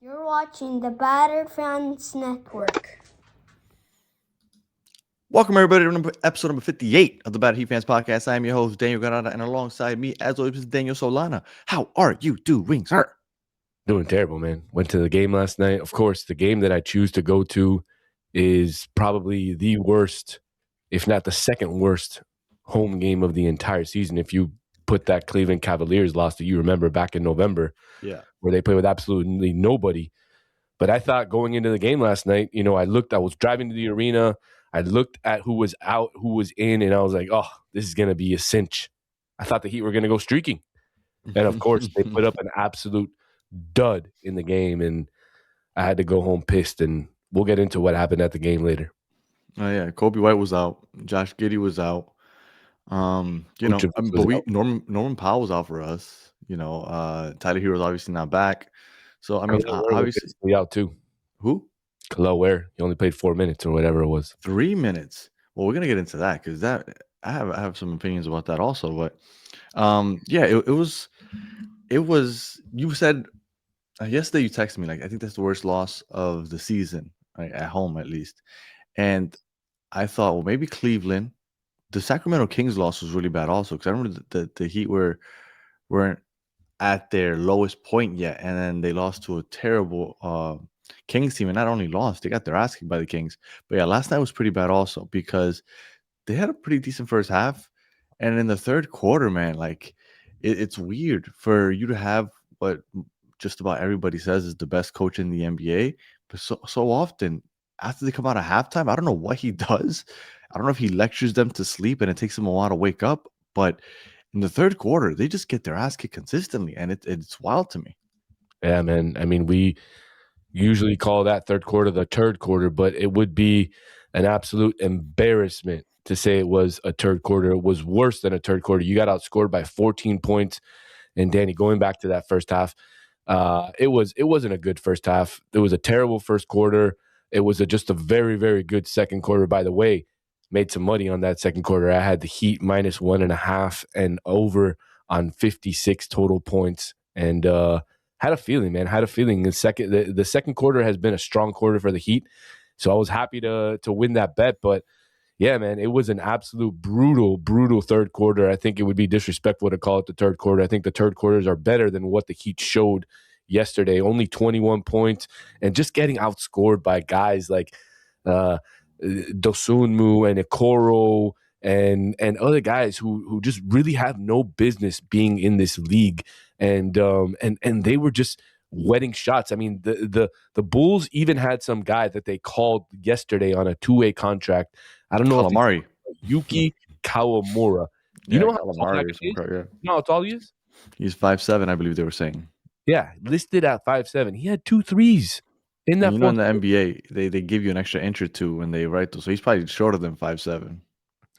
You're watching the Battered Fans Network. Welcome, everybody, to episode number 58 of the Battered Heat Fans Podcast. I am your host, Daniel Granada, and alongside me, as always, is Daniel Solana. How are you doing, sir? Doing terrible, man. Went to the game last night. Of course, the game that I choose to go to is probably the worst, if not the second worst, home game of the entire season. If you put that Cleveland Cavaliers loss that you remember back in November, where they played with absolutely nobody. But I thought going into the game last night, I was driving to the arena. I looked at who was out, who was in, and I was like, oh, this is going to be a cinch. I thought the Heat were going to go streaking. And, of course, they put up an absolute dud in the game, and I had to go home pissed, and we'll get into what happened at the game later. Oh, yeah. Kobe White was out. Josh Giddey was out. Norman Powell was out for us. Tyler Hero's obviously not back. So, obviously out too. Who? Kel'el Ware. He only played 4 minutes or whatever it was. 3 minutes. Well, we're gonna get into that because I have some opinions about that also. But it was. You said yesterday you texted me like I think that's the worst loss of the season, right, at home at least. And I thought, well, maybe Cleveland. The Sacramento Kings loss was really bad also because I remember the Heat weren't at their lowest point yet, and then they lost to a terrible Kings team, and not only lost, they got their ass kicked by the Kings. But yeah, last night was pretty bad also because they had a pretty decent first half, and in the third quarter, man, like it's weird for you to have what just about everybody says is the best coach in the NBA, but so often after they come out of halftime, I don't know what he does. I don't know if he lectures them to sleep and it takes them a while to wake up, but in the third quarter, they just get their ass kicked consistently, and it's wild to me. Yeah, man. I mean, we usually call that third quarter the third quarter, but it would be an absolute embarrassment to say it was a third quarter. It was worse than a third quarter. You got outscored by 14 points. And Danny, going back to that first half, it wasn't a good first half. It was a terrible first quarter. It was just a very, very good second quarter. By the way, made some money on that second quarter. I had the Heat minus 1.5 and over on 56 total points. And had a feeling, man. Had a feeling. The second quarter has been a strong quarter for the Heat. So I was happy to win that bet. But yeah, man, it was an absolute brutal third quarter. I think it would be disrespectful to call it the third quarter. I think the third quarters are better than what the Heat showed yesterday. Only 21 points and just getting outscored by guys like Dosunmu and Okoro and other guys who just really have no business being in this league. And they were just wetting shots. I mean, the Bulls even had some guy that they called yesterday on a 2-way contract. I don't know Calamari. Yuki Kawamura. You know how tall he is? You know how tall he is? He's 5'7", I believe they were saying. Yeah, listed at 5'7". He had 2 threes in that. In the NBA, they give you an extra inch or two when they write those. So he's probably shorter than 5'7".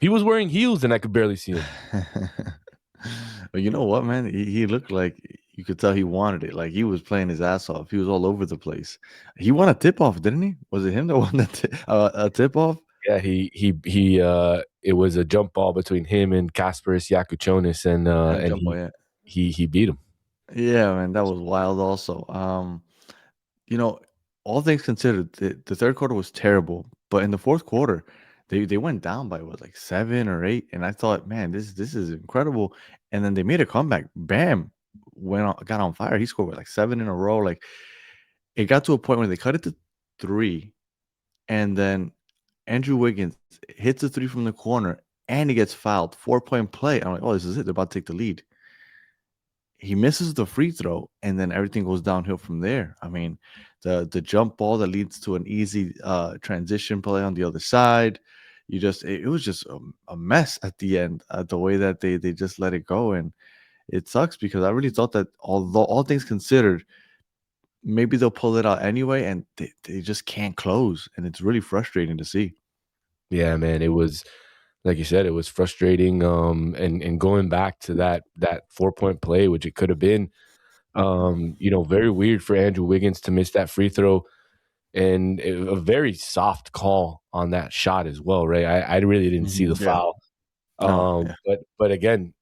He was wearing heels and I could barely see him. But you know what, man? He looked like you could tell he wanted it. Like he was playing his ass off. He was all over the place. He won a tip-off, didn't he? Was it him that won a tip-off? Yeah, he it was a jump ball between him and Kasparis Yakuchonis, and he beat him. Yeah, man, that was wild also. All things considered, the third quarter was terrible, but in the fourth quarter, they went down by like 7 or 8, and I thought, man, this is incredible. And then they made a comeback. Bam, got on fire. He scored like 7 in a row. Like it got to a point where they cut it to 3, and then Andrew Wiggins hits a 3 from the corner, and he gets fouled. 4-point play. I'm like, oh, this is it. They're about to take the lead. He misses the free throw, and then everything goes downhill from there. I mean, the jump ball that leads to an easy transition play on the other side. It was just a mess at the end. The way that they just let it go, and it sucks because I really thought that although all things considered, maybe they'll pull it out anyway, and they just can't close, and it's really frustrating to see. Yeah, man, it was. Like you said, it was frustrating. And going back to that 4-point play, which it could have been, very weird for Andrew Wiggins to miss that free throw, and a very soft call on that shot as well, right? I really didn't see the foul. Yeah. But again,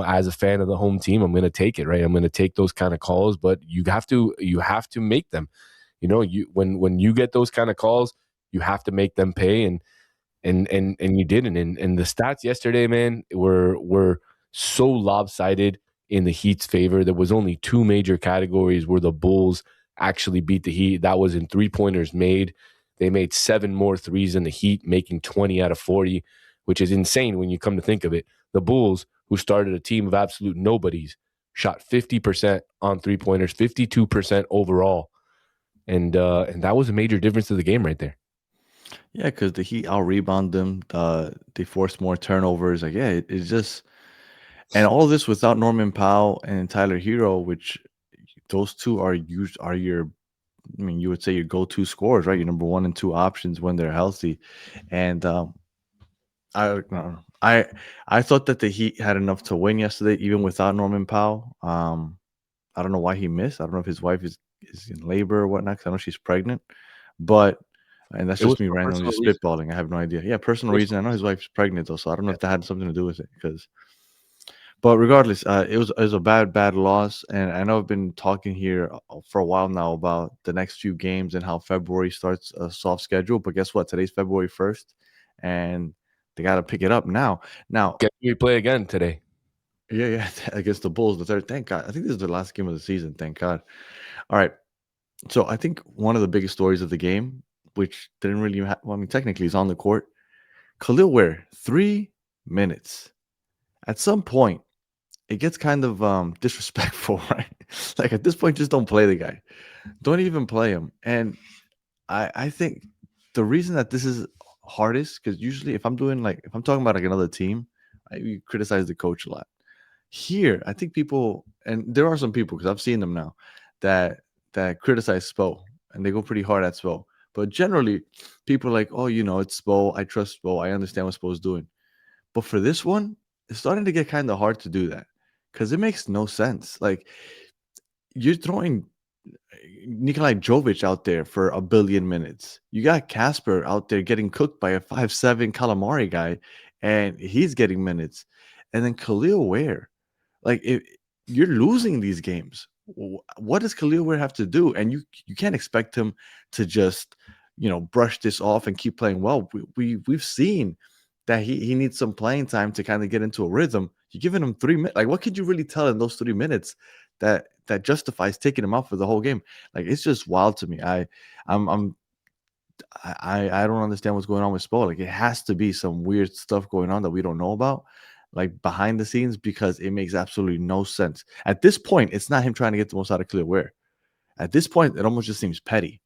as a fan of the home team, I'm going to take it, right? I'm going to take those kind of calls, but you have to make them. When you get those kind of calls, you have to make them pay, and you didn't. And the stats yesterday, man, were so lopsided in the Heat's favor. There was only two major categories where the Bulls actually beat the Heat. That was in 3-pointers made. They made 7 more threes than the Heat, making 20 out of 40, which is insane when you come to think of it. The Bulls, who started a team of absolute nobodies, shot 50% on 3-pointers, 52% overall. And that was a major difference to the game right there. Yeah, because the Heat out-rebound them. They forced more turnovers. Like, yeah, it's just – and all this without Norman Powell and Tyler Hero, which those two are your – I mean, you would say your go-to scorers, right? Your number 1 and 2 options when they're healthy. And I thought that the Heat had enough to win yesterday, even without Norman Powell. I don't know why he missed. I don't know if his wife is in labor or whatnot, because I know she's pregnant. But and that's just me randomly spitballing. I have no idea. Yeah, personal reason. I know his wife's pregnant though, so I don't know if that had something to do with it. But regardless, it was a bad loss, and I know I've been talking here for a while now about the next few games and how February starts a soft schedule. But guess what? Today's February 1st, and they got to pick it up now. Guess we play again today. Yeah, against the Bulls, the third. Thank God. I think this is the last game of the season. Thank God. All right. So I think one of the biggest stories of the game, which didn't really well, I mean, technically he's on the court. Khalil Ware, 3 minutes. At some point, it gets kind of disrespectful, right? Like at this point, just don't play the guy. Don't even play him. And I think the reason that this is hardest, because usually if I'm talking about like another team, we criticize the coach a lot. Here, I think people, and there are some people, because I've seen them now, that criticize Spo, and they go pretty hard at Spo. But generally, people are like, oh, it's Spo. I trust Spo. I understand what Spo's doing. But for this one, it's starting to get kind of hard to do that, because it makes no sense. Like, you're throwing Nikolai Jovic out there for 1 billion minutes. You got Casper out there getting cooked by a 5'7" Calamari guy, and he's getting minutes. And then Khalil Ware. Like, you're losing these games. What does Khalil Ware have to do? And you can't expect him to just, brush this off and keep playing well. We've seen that he needs some playing time to kind of get into a rhythm. You're giving him 3 minutes. Like, what could you really tell in those 3 minutes that justifies taking him out for the whole game? Like, it's just wild to me. I don't understand what's going on with Spo. Like, it has to be some weird stuff going on that we don't know about, like behind the scenes, because it makes absolutely no sense. At this point, it's not him trying to get the most out of Khalil Ware. At this point, it almost just seems petty.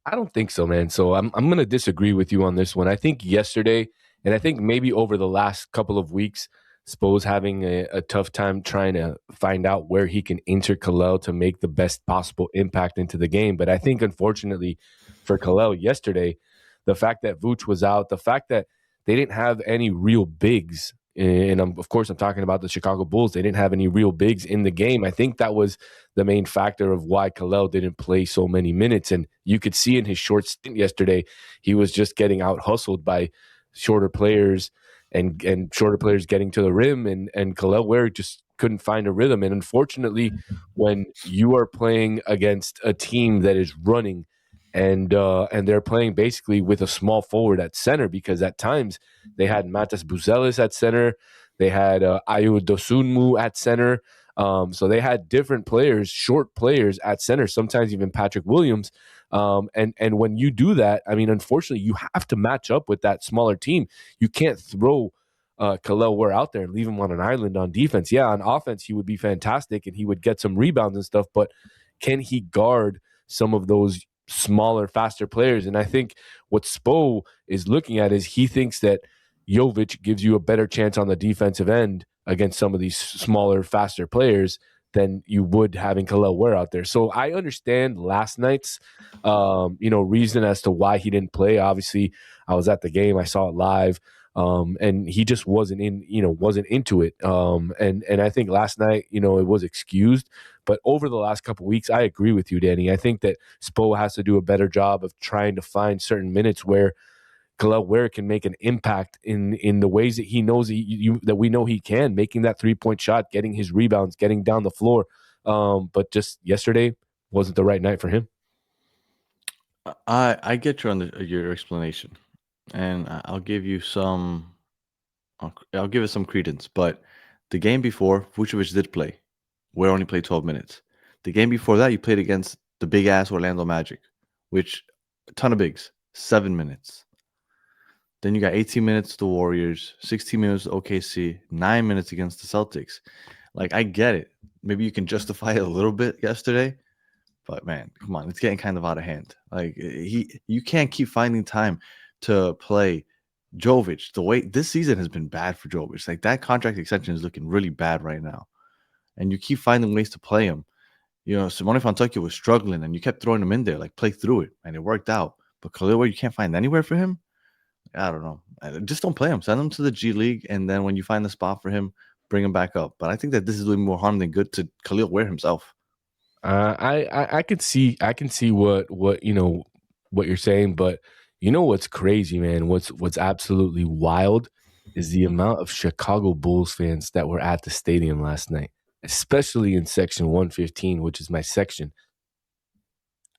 I don't think so, man. So I'm going to disagree with you on this one. I think yesterday, and I think maybe over the last couple of weeks, Spo's having a tough time trying to find out where he can enter Khalil to make the best possible impact into the game. But I think, unfortunately, for Khalil yesterday, the fact that Vooch was out, the fact that they didn't have any real bigs, and of course I'm talking about the Chicago Bulls, they didn't have any real bigs in the game. I think that was the main factor of why Khalil didn't play so many minutes. And you could see in his short stint yesterday, he was just getting out hustled by shorter players and shorter players getting to the rim, and Khalil Ware just couldn't find a rhythm. And unfortunately, when you are playing against a team that is running and they're playing basically with a small forward at center, because at times they had Matas Buzelis at center, they had Ayu Dosunmu at center, so they had different players, short players at center, sometimes even Patrick Williams. And when you do that, I mean, unfortunately, you have to match up with that smaller team. You can't throw Khalil Ware out there and leave him on an island on defense. Yeah, on offense, he would be fantastic and he would get some rebounds and stuff, but can he guard some of those smaller, faster players? And I think what Spo is looking at is he thinks that Jovic gives you a better chance on the defensive end against some of these smaller, faster players than you would having Khalil Ware out there. So I understand last night's, reason as to why he didn't play. Obviously, I was at the game. I saw it live. And he just wasn't into it. And I think last night, it was excused. But over the last couple of weeks, I agree with you, Danny. I think that Spo has to do a better job of trying to find certain minutes where Kel'el Ware can make an impact in the ways that he knows that we know he can, making that 3-point shot, getting his rebounds, getting down the floor. But just yesterday wasn't the right night for him. I get your explanation, and I'll give you some. I'll give it some credence. But the game before, Vucevic did play. Ware only played 12 minutes. The game before that, you played against the big ass Orlando Magic, which a ton of bigs, 7 minutes. Then you got 18 minutes to the Warriors, 16 minutes to OKC, 9 minutes against the Celtics. Like, I get it. Maybe you can justify it a little bit yesterday, but man, come on, it's getting kind of out of hand. Like, you can't keep finding time to play Jovic. The way this season has been bad for Jovic. Like, that contract extension is looking really bad right now, and you keep finding ways to play him. You know, Simone Fontecchio was struggling, and you kept throwing him in there, like, play through it, and it worked out. But Kel'el Ware, you can't find anywhere for him. I don't know. Just don't play him. Send him to the G League, and then when you find the spot for him, bring him back up. But I think that this is doing more harm than good to Kel'el Ware himself. I can see what you know what you're saying, but you know what's crazy, man? What's absolutely wild is the amount of Chicago Bulls fans that were at the stadium last night, especially in section 115, which is my section.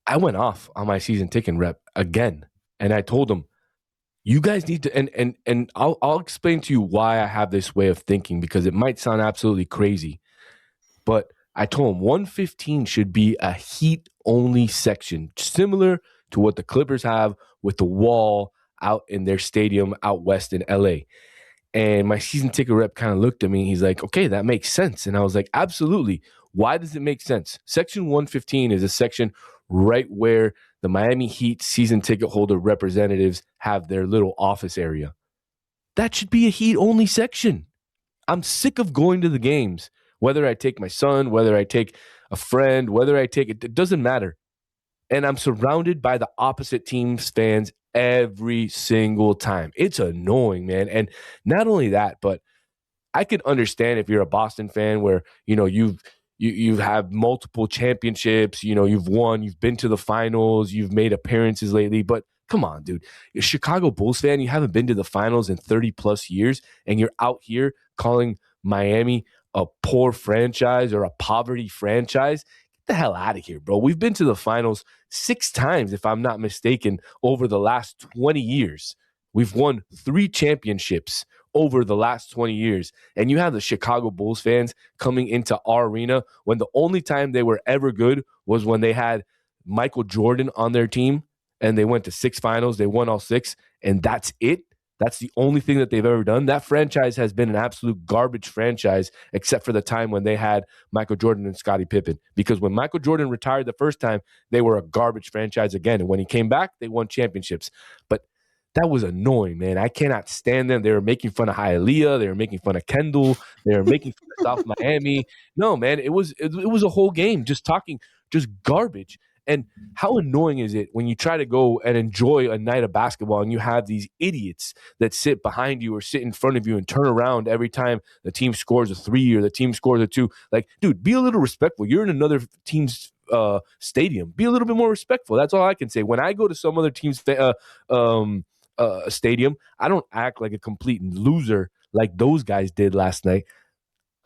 I went off on my season ticket rep again, and I told them, you guys need to, and I'll explain to you why I have this way of thinking, because it might sound absolutely crazy, but I told him 115 should be a Heat-only section, similar to what the Clippers have with the wall out in their stadium out west in LA. And my season ticket rep kind of looked at me. He's like, okay, that makes sense. And I was like, absolutely. Why does it make sense? Section 115 is a section right where the Miami Heat season ticket holder representatives have their little office area. That should be a Heat-only section. I'm sick of going to the games, whether I take my son, whether I take a friend, whether I take it doesn't matter. And I'm surrounded by the opposite team's fans every single time. It's annoying, man. And not only that, but I could understand if you're a Boston fan where, you know, you've had multiple championships, you know, you've won, you've been to the finals, you've made appearances lately, but come on, dude. You're a Chicago Bulls fan, you haven't been to the finals in 30 plus years, and you're out here calling Miami a poor franchise or a poverty franchise. Get the hell out of here, bro. We've been to the finals 6 times, if I'm not mistaken, over the last 20 years. We've won 3 championships over the last 20 years. And you have the Chicago Bulls fans coming into our arena when the only time they were ever good was when they had Michael Jordan on their team and they went to 6 finals. They won all 6, and that's it. That's the only thing that they've ever done. That franchise has been an absolute garbage franchise, except for the time when they had Michael Jordan and Scottie Pippen. Because when Michael Jordan retired the first time, they were a garbage franchise again. And when he came back, they won championships. But that was annoying, man. I cannot stand them. They were making fun of Hialeah. They were making fun of Kendall. They were making fun of South Miami. No, man, it was a whole game just talking, just garbage. And how annoying is it when you try to go and enjoy a night of basketball and you have these idiots that sit behind you or sit in front of you and turn around every time the team scores a 3 or the team scores a 2? Like, dude, be a little respectful. You're in another team's stadium. Be a little bit more respectful. That's all I can say. When I go to some other team's stadium, I don't act like a complete loser like those guys did last night.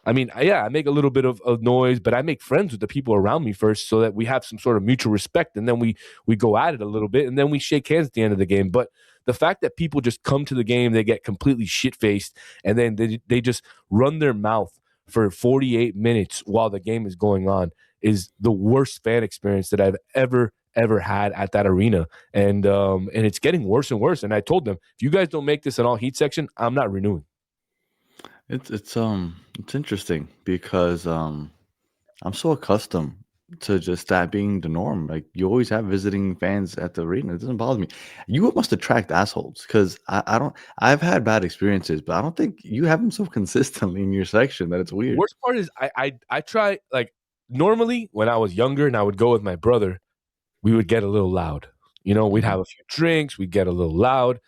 I mean, yeah, I make a little bit of noise, but I make friends with the people around me first so that we have some sort of mutual respect, and then we go at it a little bit, and then we shake hands at the end of the game. But the fact that people just come to the game, they get completely shit-faced, and then they just run their mouth for 48 minutes while the game is going on is the worst fan experience that I've ever had at that arena. And it's getting worse and worse. And I told them, if you guys don't make this an all Heat section, I'm not renewing. It's interesting because I'm so accustomed to just that being the norm. Like, you always have visiting fans at the arena. It doesn't bother me. You must attract assholes because I don't. I've had bad experiences, but I don't think you have them so consistently in your section that it's weird. Worst part is I try, like, normally when I was younger and I would go with my brother, we would get a little loud. You know, we'd have a few drinks, we'd get a little loud.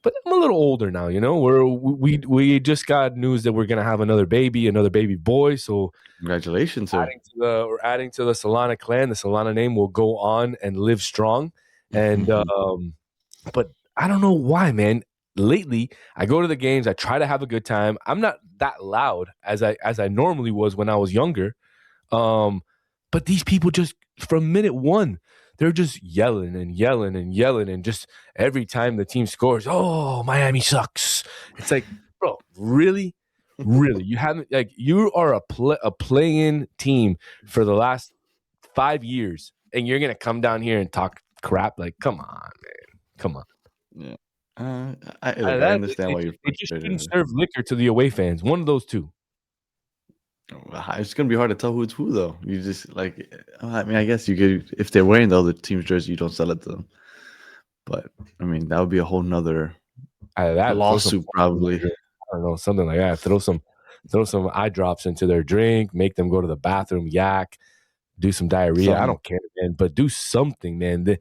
But I'm a little older now, you know. We just got news that we're gonna have another baby boy. So congratulations, sir. We're adding to the Solana clan. The Solana name will go on and live strong. And but I don't know why, man. Lately, I go to the games. I try to have a good time. I'm not that loud as I normally was when I was younger. But these people just from minute one, they're just yelling and yelling and yelling, and just every time the team scores, oh, Miami sucks. It's like, bro, really, really, you haven't like you are a play-in team for the last 5 years, and you're gonna come down here and talk crap? Like, come on, man, come on. Yeah. Look, I understand why you're They just frustrated. shouldn't serve liquor to the away fans. One of those two. It's gonna be hard to tell who it's who, though. You just like, I mean, I guess you could if they're wearing the other team's jersey, you don't sell it to them. But I mean, that would be a whole nother lawsuit, probably. I don't know, something like that. Throw some eye drops into their drink, make them go to the bathroom, yak, do some diarrhea. Something. I don't care, man, but do something, man.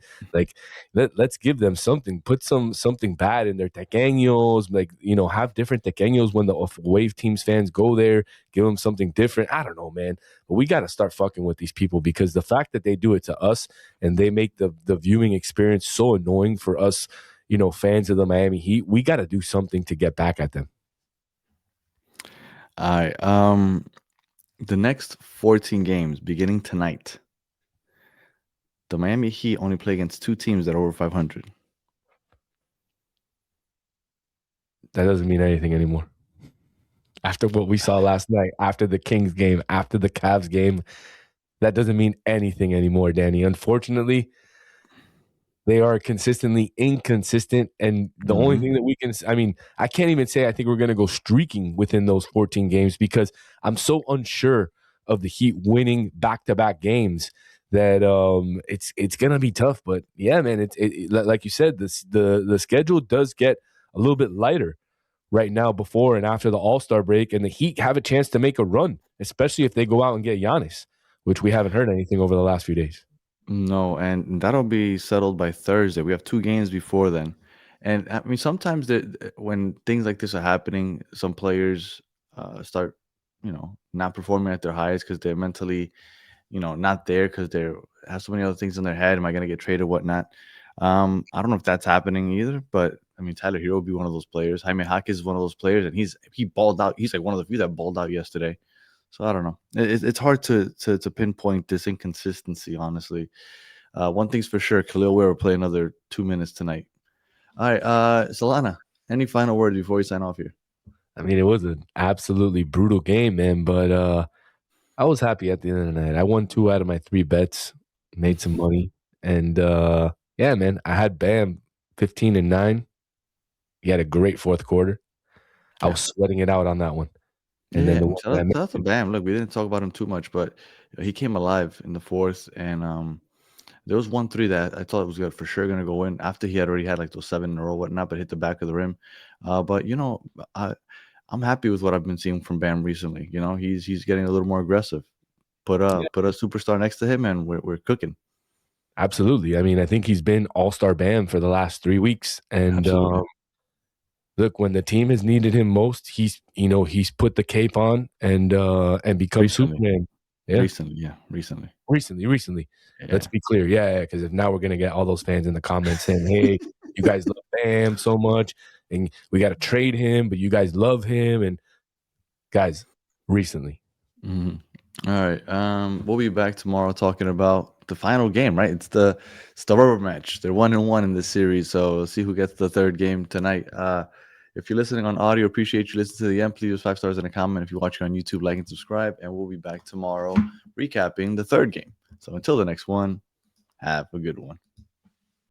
Let's give them something. Put something bad in their tequeños. Like, have different tequeños when the wave teams fans go there. Give them something different. I don't know, man. But we got to start fucking with these people, because the fact that they do it to us and they make the viewing experience so annoying for us, fans of the Miami Heat, we got to do something to get back at them. All right. The next 14 games beginning tonight, the Miami Heat only play against 2 teams that are over 500. That doesn't mean anything anymore. After what we saw last night, after the Kings game, after the Cavs game, that doesn't mean anything anymore, Danny. Unfortunately, they are consistently inconsistent, and the only thing that we can – I mean, I can't even say I think we're going to go streaking within those 14 games, because I'm so unsure of the Heat winning back-to-back games that it's going to be tough. But, yeah, man, it like you said, the schedule does get a little bit lighter right now before and after the All-Star break, and the Heat have a chance to make a run, especially if they go out and get Giannis, which we haven't heard anything over the last few days. No, and that'll be settled by Thursday. We have 2 games before then. And I mean, sometimes when things like this are happening, some players start, not performing at their highest because they're mentally, not there because they have so many other things in their head. Am I going to get traded? Whatnot. I don't know if that's happening either, but I mean, Tyler Hero will be one of those players. Jaime Jaquez is one of those players, and he balled out. He's like one of the few that balled out yesterday. So I don't know. It's hard to pinpoint this inconsistency, honestly. One thing's for sure, Khalil Ware will play another 2 minutes tonight. All right, Solana, any final words before we sign off here? I mean, it was an absolutely brutal game, man, but I was happy at the end of the night. I won 2 out of my 3 bets, made some money, and yeah, man, I had Bam 15-9. He had a great fourth quarter. I was sweating it out on that one. And then shout out to Bam. Look, we didn't talk about him too much, but he came alive in the fourth, and there was 1-3 that I thought was for sure going to go in after he had already had like those 7 in a row, whatnot, but hit the back of the rim. But I'm happy with what I've been seeing from Bam recently. He's getting a little more aggressive. Put a superstar next to him, and we're cooking. Absolutely. I mean, I think he's been All-Star Bam for the last 3 weeks, and look, when the team has needed him most, he's put the cape on and become Superman. Yeah. Recently. Yeah. Let's be clear. Yeah, because if now we're going to get all those fans in the comments saying, hey, you guys love Bam so much, and we got to trade him, but you guys love him. And guys, recently. Mm-hmm. All right. We'll be back tomorrow talking about the final game, right? It's the rubber match. They're 1-1 in this series, so we'll see who gets the third game tonight. If you're listening on audio, appreciate you listening to the end. Please leave 5 stars in a comment. If you're watching on YouTube, like and subscribe. And we'll be back tomorrow recapping the third game. So until the next one, have a good one.